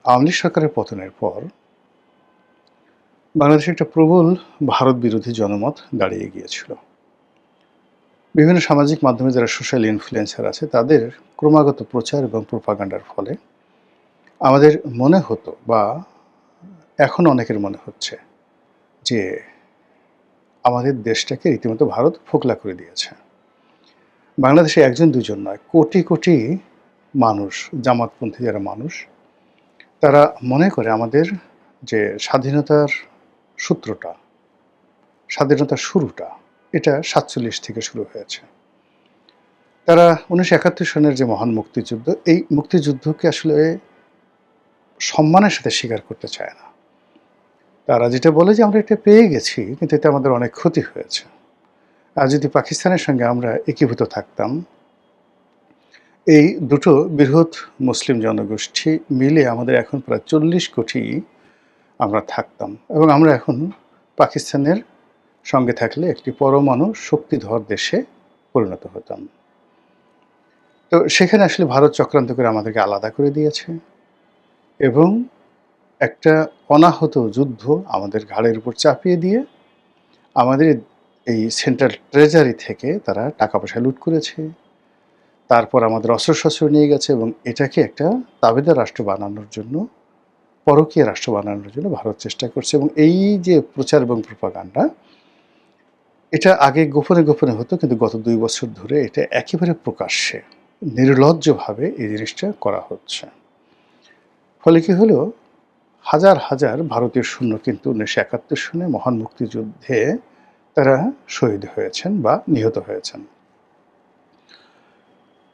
আওয়ামী লীগ সরকারের পতনের পর বাংলাদেশে একটা প্রবল ভারত বিরোধী জনমত দাঁড়িয়ে গিয়েছিল। বিভিন্ন সামাজিক মাধ্যমে যারা সোশ্যাল ইনফ্লুয়েন্সার আছে তাদের ক্রমাগত প্রচার এবং প্রোপাগান্ডার ফলে আমাদের মনে হতো বা এখন অনেকের মনে হচ্ছে যে আমাদের দেশটাকে রীতিমতো ভারত ফোকলা করে দিয়েছে। বাংলাদেশে একজন দুজন নয়, কোটি কোটি মানুষ, জামাতপন্থী যারা মানুষ, তারা মনে করে আমাদের যে স্বাধীনতার সূত্রটা, স্বাধীনতার শুরুটা, এটা ৪৭ থেকে শুরু হয়েছে। তারা ১৯৭১ সনের যে মহান মুক্তিযুদ্ধ, এই মুক্তিযুদ্ধকে আসলে সম্মানের সাথে স্বীকার করতে চায় না। তারা যেটা বলে যে আমরা এটা পেয়ে গেছি, কিন্তু এতে আমাদের অনেক ক্ষতি হয়েছে। আর যদি পাকিস্তানের সঙ্গে আমরা একীভূত থাকতাম, এই দুটো বৃহৎ মুসলিম জনগোষ্ঠী মিলে আমাদের এখন প্রায় ৪০ কোটি আমরা থাকতাম এবং আমরা এখন পাকিস্তানের সঙ্গে থাকলে একটি পরমাণু শক্তিধর দেশে পরিণত হতাম। তো সেখানে আসলে ভারত চক্রান্ত করে আমাদেরকে আলাদা করে দিয়েছে এবং একটা অনাহত যুদ্ধ আমাদের ঘাড়ের উপর চাপিয়ে দিয়ে আমাদের এই সেন্ট্রাল ট্রেজারি থেকে তারা টাকা পয়সা লুট করেছে। তারপর আমাদের অস্ত্রশস্ত্র নিয়ে গেছে এবং এটাকে একটা তাবেদার রাষ্ট্র বানানোর জন্য, পরকীয় রাষ্ট্র বানানোর জন্য ভারত চেষ্টা করছে। এবং এই যে প্রচার এবং প্রোপাগান্ডা, এটা আগে গোপনে গোপনে হতো, কিন্তু গত ২ বছর ধরে এটা একেবারে প্রকাশ্যে নির্লজ্জভাবে এই জিনিসটা করা হচ্ছে। ফলে কি হলো, হাজার হাজার ভারতীয় সৈন্য কিন্তু ১৯৭১ সনে মহান মুক্তিযুদ্ধে তারা শহীদ হয়েছেন বা নিহত হয়েছেন।